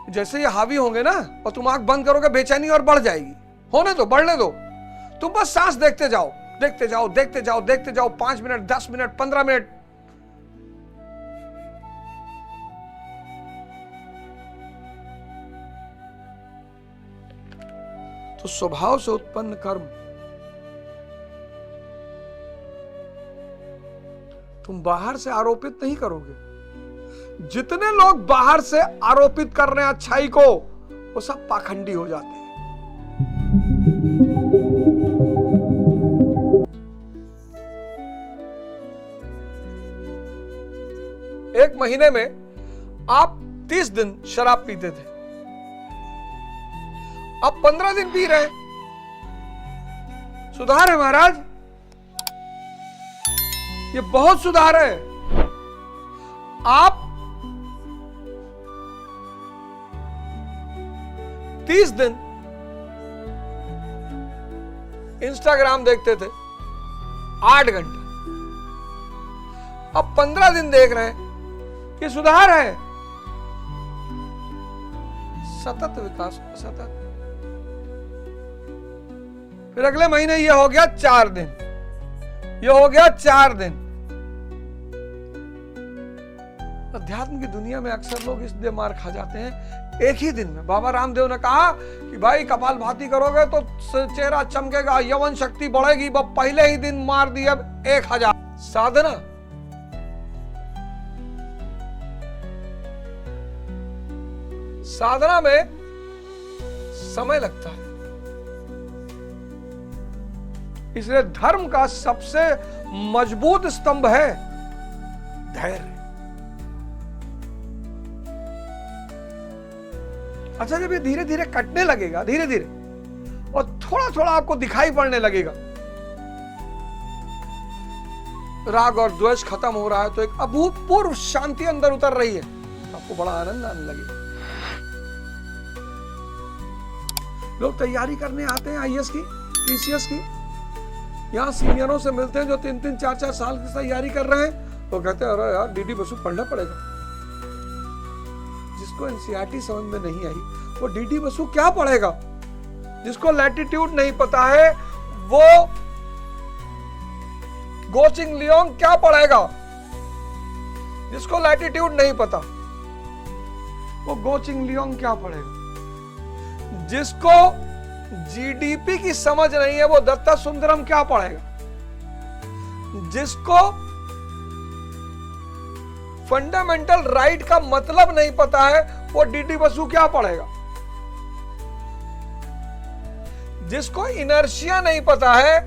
जैसे ये हावी होंगे ना और तुम आंख बंद करोगे बेचैनी और बढ़ जाएगी। होने दो, बढ़ने दो। तुम बस सांस देखते जाओ, देखते जाओ, देखते जाओ, देखते जाओ। 5 मिनट, 10 मिनट, 15 मिनट। तो स्वभाव से उत्पन्न कर्म तुम बाहर से आरोपित नहीं करोगे। जितने लोग बाहर से आरोपित कर रहे हैं अच्छाई को, वो सब पाखंडी हो जाते हैं। एक महीने में आप 30 दिन शराब पीते थे, अब 15 दिन पी रहे हैं। सुधार है महाराज, ये बहुत सुधार है। आप 30 दिन इंस्टाग्राम देखते थे 8 घंटे, अब 15 दिन देख रहे हैं। ये सुधार है। सतत विकास, सतत। फिर अगले महीने ये हो गया 4 दिन, ये हो गया 4 दिन। अध्यात्म की दुनिया में अक्सर लोग इसलिए मार खा जाते हैं एक ही दिन में। बाबा रामदेव ने कहा कि भाई कपालभाति करोगे तो चेहरा चमकेगा, यवन शक्ति बढ़ेगी। वो पहले ही दिन मार दिया 1000। साधना साधना में समय लगता है। इसलिए धर्म का सबसे मजबूत स्तंभ है धैर्य। अच्छा, जब ये धीरे धीरे कटने लगेगा, धीरे धीरे, और थोड़ा थोड़ा आपको दिखाई पड़ने लगेगा, राग और द्वेष खत्म हो रहा है, तो एक अभूतपूर्व शांति अंदर उतर रही है, आपको बड़ा आनंद आने लगेगा। लोग तैयारी करने आते हैं आईएएस की, पीसीएस की, यहां सीनियरों से मिलते हैं जो 3-3, 4-4 साल की तैयारी कर रहे हैं। तो कहते हैं अरे यार डीडी बसु पढ़ना पड़ेगा। जिसको एनसीईआरटी समझ में नहीं आई वो डीडी बसु क्या पढ़ेगा। जिसको लैटिट्यूड नहीं पता है वो गोचिंग लियोंग क्या पढ़ेगा। जिसको लैटिट्यूड नहीं पता वो गोचिंग लियोंग क्या पढ़ेगा। जिसको जीडीपी की समझ नहीं है वो दत्ता सुंदरम क्या पढ़ेगा। जिसको फंडामेंटल राइट का मतलब नहीं पता है वो डीडी बसु क्या पढ़ेगा। जिसको इनर्शिया नहीं पता है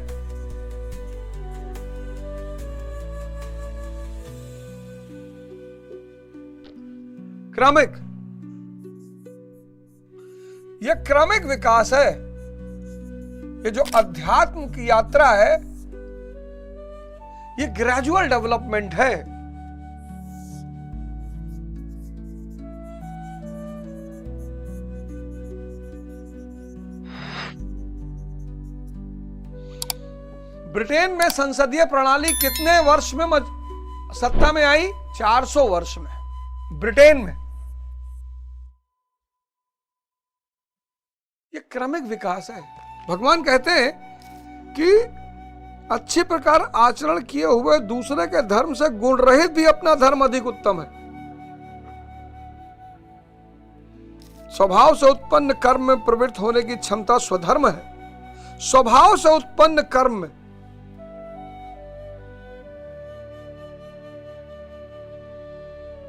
क्रमिक, यह क्रमिक विकास है। ये जो अध्यात्म की यात्रा है ये ग्रेजुअल डेवलपमेंट है। ब्रिटेन में संसदीय प्रणाली कितने वर्ष में सत्ता में आई? 400 वर्ष में। ब्रिटेन में ये क्रमिक विकास है। भगवान कहते हैं कि अच्छी प्रकार आचरण किए हुए दूसरे के धर्म से गुण रहित भी अपना धर्म अधिक उत्तम है। स्वभाव से उत्पन्न कर्म में प्रवृत्त होने की क्षमता स्वधर्म है। स्वभाव से उत्पन्न कर्म में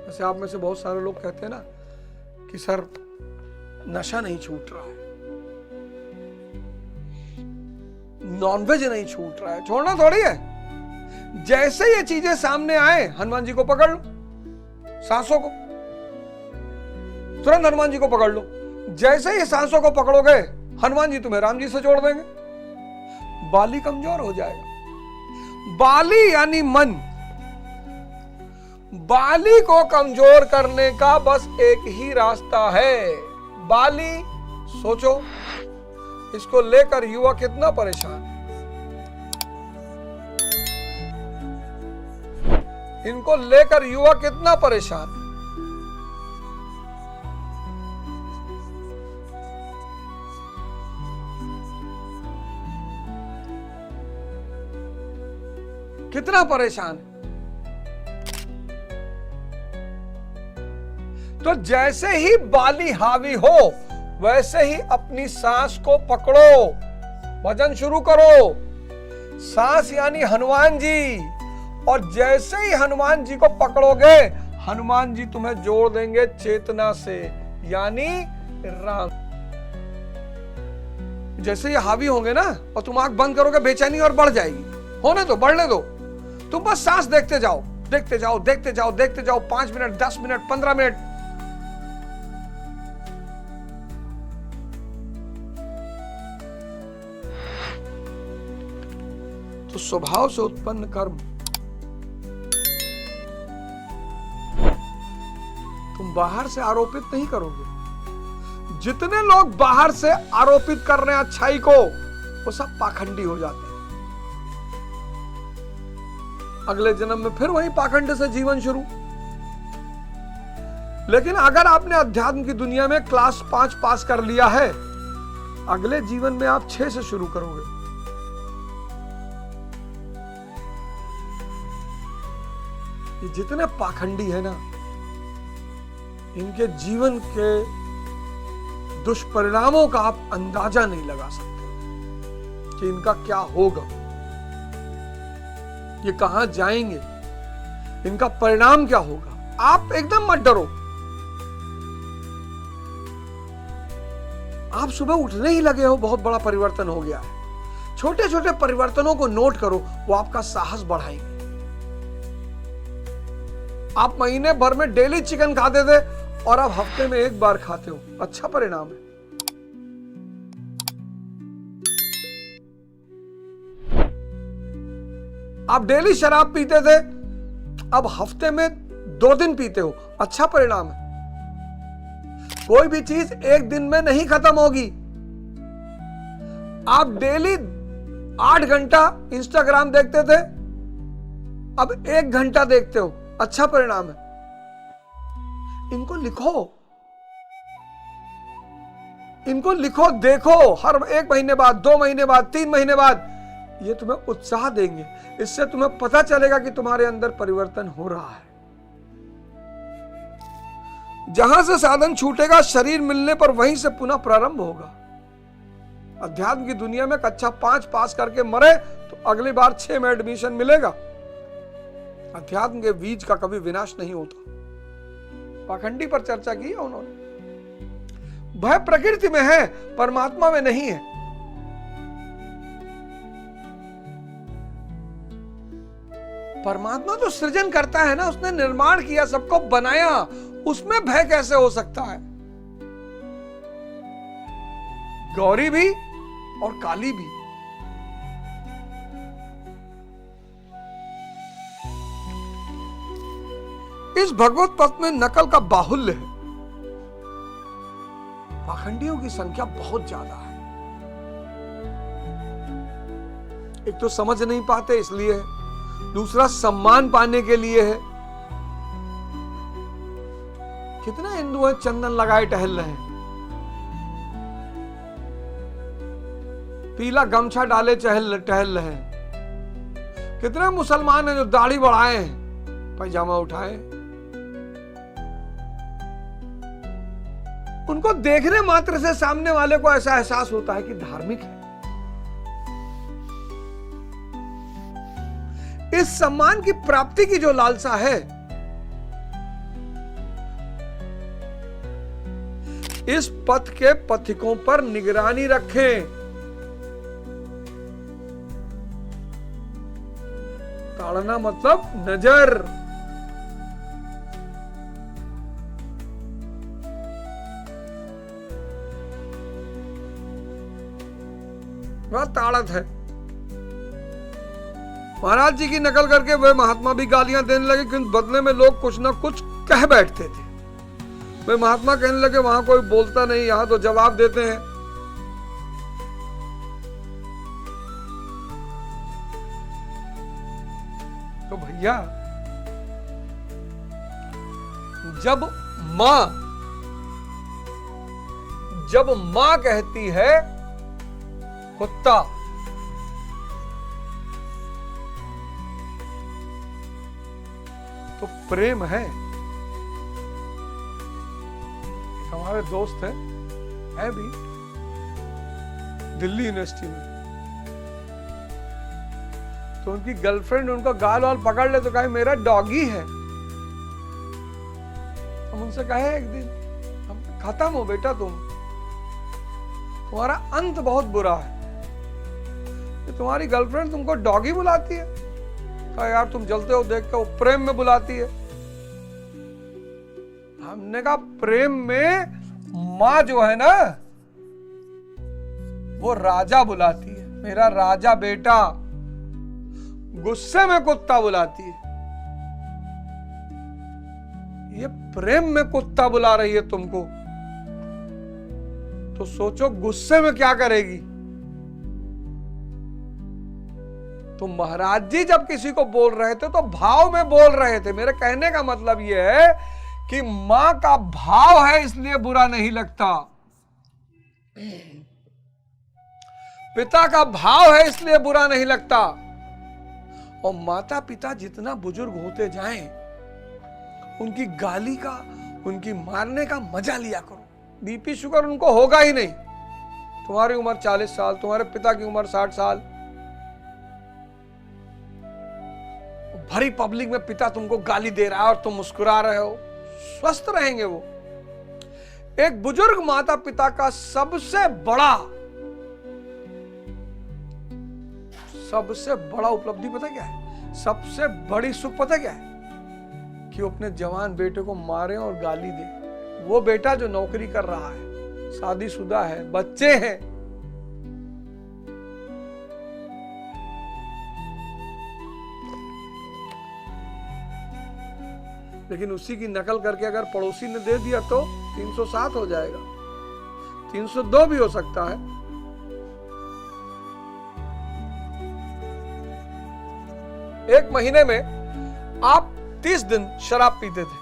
जैसे आप में से बहुत सारे लोग कहते हैं ना कि सर नशा नहीं छूट रहा है, नॉनवेज नहीं छूट रहा है। छोड़ना थोड़ी है। जैसे ये चीजें सामने आए हनुमान जी को पकड़ लो, सांसों को तुरंत हनुमान जी को पकड़ लो। जैसे ही सांसों को पकड़ोगे हनुमान जी तुम्हें राम जी से जोड़ देंगे। बाली कमजोर हो जाएगा। बाली यानी मन। बाली को कमजोर करने का बस एक ही रास्ता है। बाली सोचो, इसको लेकर युवा कितना परेशान है। इनको लेकर युवा कितना परेशान है। कितना परेशान है। तो जैसे ही बाली हावी हो वैसे ही अपनी सांस को पकड़ो, भजन शुरू करो। सांस यानी हनुमान जी, और जैसे ही हनुमान जी को पकड़ोगे हनुमान जी तुम्हें जोड़ देंगे चेतना से, यानी राम। जैसे ये हावी होंगे ना और तुम आंख बंद करोगे बेचैनी और बढ़ जाएगी। होने दो, बढ़ने दो, तुम बस सांस देखते जाओ, देखते जाओ, देखते जाओ, देखते जाओ। 5 मिनट, 10 मिनट, 15 मिनट। तो स्वभाव से उत्पन्न कर्म तुम बाहर से आरोपित नहीं करोगे। जितने लोग बाहर से आरोपित कर रहे हैं अच्छाई को, वो सब पाखंडी हो जाते हैं। अगले जन्म में फिर वही पाखंड से जीवन शुरू। लेकिन अगर आपने अध्यात्म की दुनिया में क्लास 5 पास कर लिया है, अगले जीवन में आप 6 से शुरू करोगे। ये जितने पाखंडी है ना, इनके जीवन के दुष्परिणामों का आप अंदाजा नहीं लगा सकते कि इनका क्या होगा, ये कहां जाएंगे, इनका परिणाम क्या होगा। आप एकदम मत डरो। आप सुबह उठने ही लगे हो, बहुत बड़ा परिवर्तन हो गया है। छोटे छोटे परिवर्तनों को नोट करो, वो आपका साहस बढ़ाएंगे। आप महीने भर में डेली चिकन खाते थे और अब हफ्ते में 1 बार खाते हो, अच्छा परिणाम है। आप डेली शराब पीते थे, अब हफ्ते में 2 दिन पीते हो, अच्छा परिणाम है। कोई भी चीज एक दिन में नहीं खत्म होगी। आप डेली 8 घंटा इंस्टाग्राम देखते थे, अब 1 घंटा देखते हो, अच्छा परिणाम है। इनको लिखो, इनको लिखो, देखो। हर 1 महीने बाद, 2 महीने बाद, 3 महीने बाद ये तुम्हें उत्साह देंगे। इससे तुम्हें पता चलेगा कि तुम्हारे अंदर परिवर्तन हो रहा है। जहां से साधन छूटेगा, शरीर मिलने पर वहीं से पुनः प्रारंभ होगा। अध्यात्म की दुनिया में कक्षा 5 पास करके मरे तो अगली बार 6 में एडमिशन मिलेगा। अध्यात्म के बीज का कभी विनाश नहीं होता। पाखंडी पर चर्चा की है उन्होंने। भय प्रकृति में है, परमात्मा में नहीं है। परमात्मा तो सृजन करता है ना, उसने निर्माण किया, सबको बनाया, उसमें भय कैसे हो सकता है। गौरी भी और काली भी। इस भगवत पथ में नकल का बाहुल्य है। पाखंडियों की संख्या बहुत ज्यादा है। एक तो समझ नहीं पाते इसलिए है, दूसरा सम्मान पाने के लिए है। कितना हिंदू है चंदन लगाए टहल रहे हैं, पीला गमछा डाले टहल रहे हैं। कितने मुसलमान हैं जो दाढ़ी बढ़ाए हैं, पैजामा उठाए। उनको देखने मात्र से सामने वाले को ऐसा एहसास होता है कि धार्मिक है। इस सम्मान की प्राप्ति की जो लालसा है, इस पथ के पथिकों पर निगरानी रखें। ताड़ना मतलब नजर। वह ताड़त है। महाराज जी की नकल करके वे महात्मा भी गालियां देने लगे, क्योंकि बदले में लोग कुछ ना कुछ कह बैठते थे। वे महात्मा कहने लगे वहां कोई बोलता नहीं, यहां तो जवाब देते हैं। तो भैया, जब मां कहती है कुत्ता, प्रेम है। हमारे दोस्त है भी दिल्ली यूनिवर्सिटी में, तो उनकी गर्लफ्रेंड उनको गाल वाल पकड़ ले तो कहे मेरा डॉगी है। हम उनसे कहे एक दिन खत्म हो बेटा, तुम्हारा अंत बहुत बुरा है, तुम्हारी गर्लफ्रेंड तुमको डॉगी बुलाती है। कहा यार तुम जलते हो देख के, वो प्रेम में बुलाती है। हमने कहा प्रेम में माँ जो है ना वो राजा बुलाती है, मेरा राजा बेटा। गुस्से में कुत्ता बुलाती है, ये प्रेम में कुत्ता बुला रही है तुमको, तो सोचो गुस्से में क्या करेगी। तो महाराज जी जब किसी को बोल रहे थे तो भाव में बोल रहे थे। मेरे कहने का मतलब यह है कि मां का भाव है इसलिए बुरा नहीं लगता, पिता का भाव है इसलिए बुरा नहीं लगता। और माता पिता जितना बुजुर्ग होते जाएं, उनकी गाली का, उनकी मारने का मजा लिया करो। बीपी शुगर उनको होगा ही नहीं। तुम्हारी उम्र 40 साल, तुम्हारे पिता की उम्र 60 साल, भरी पब्लिक में पिता तुमको गाली दे रहा है और तुम मुस्कुरा रहे हो, स्वस्थ रहेंगे वो। एक बुजुर्ग माता पिता का सबसे बड़ा उपलब्धि पता क्या है? सबसे बड़ी सुख पता क्या है? कि वो अपने जवान बेटे को मारे और गाली दे। वो बेटा जो नौकरी कर रहा है, शादीशुदा है, बच्चे हैं, लेकिन उसी की नकल करके अगर पड़ोसी ने दे दिया तो 307 हो जाएगा, 302 भी हो सकता है। एक महीने में आप 30 दिन शराब पीते थे,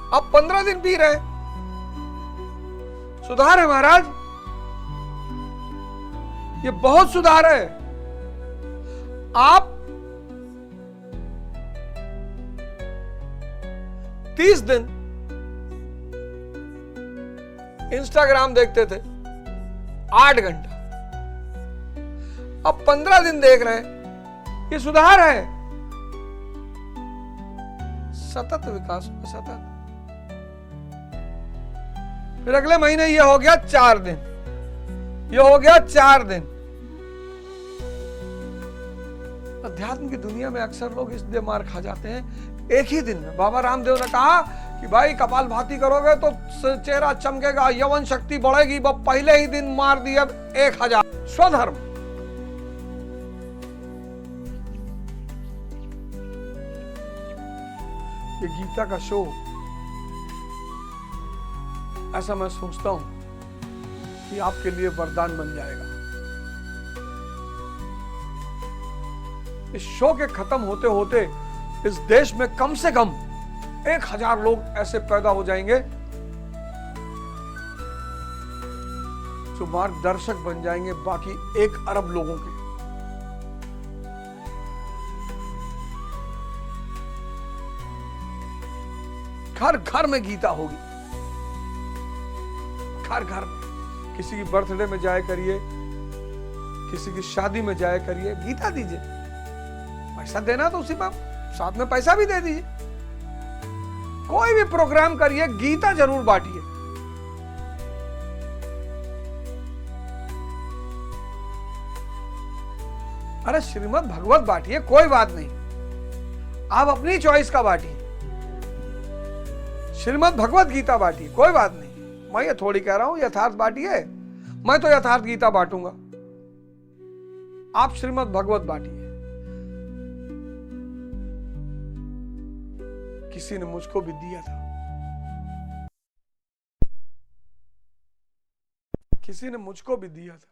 अब 15 दिन पी रहे। सुधार है महाराज, ये बहुत सुधार है। आप 30 दिन इंस्टाग्राम देखते थे 8 घंटा, अब 15 दिन देख रहे हैं। ये सुधार है, सतत विकास में सतत। फिर अगले महीने ये हो गया 4 दिन, ये हो गया 4 दिन। अध्यात्म की दुनिया में अक्सर लोग इसलिए मार खा जाते हैं एक ही दिन में। बाबा रामदेव ने कहा कि भाई कपालभाति करोगे तो चेहरा चमकेगा, यवन शक्ति बढ़ेगी। वो पहले ही दिन मार दिया 1000। स्वधर्म। ये गीता का शो, ऐसा मैं सोचता हूं कि आपके लिए वरदान बन जाएगा। इस शो के खत्म होते होते इस देश में कम से कम 1000 लोग ऐसे पैदा हो जाएंगे जो मार्गदर्शक बन जाएंगे बाकी 1 अरब लोगों के। घर घर में गीता होगी, घर घर में। किसी की बर्थडे में जाया करिए, किसी की शादी में जाया करिए, गीता दीजिए। पैसा देना तो उसी पर साथ में पैसा भी दे दीजिए। कोई भी प्रोग्राम करिए, गीता जरूर बांटिए। अरे श्रीमद् भगवत बांटिए, कोई बात नहीं, आप अपनी चॉइस का बांटिए। श्रीमद् भगवत गीता बांटिए, कोई बात नहीं। मैं ये थोड़ी कह रहा हूं यथार्थ बांटिए, मैं तो यथार्थ गीता बांटूंगा। आप श्रीमद् भगवत बांटिए। किसी ने मुझको भी दिया था, किसी ने मुझको भी दिया था।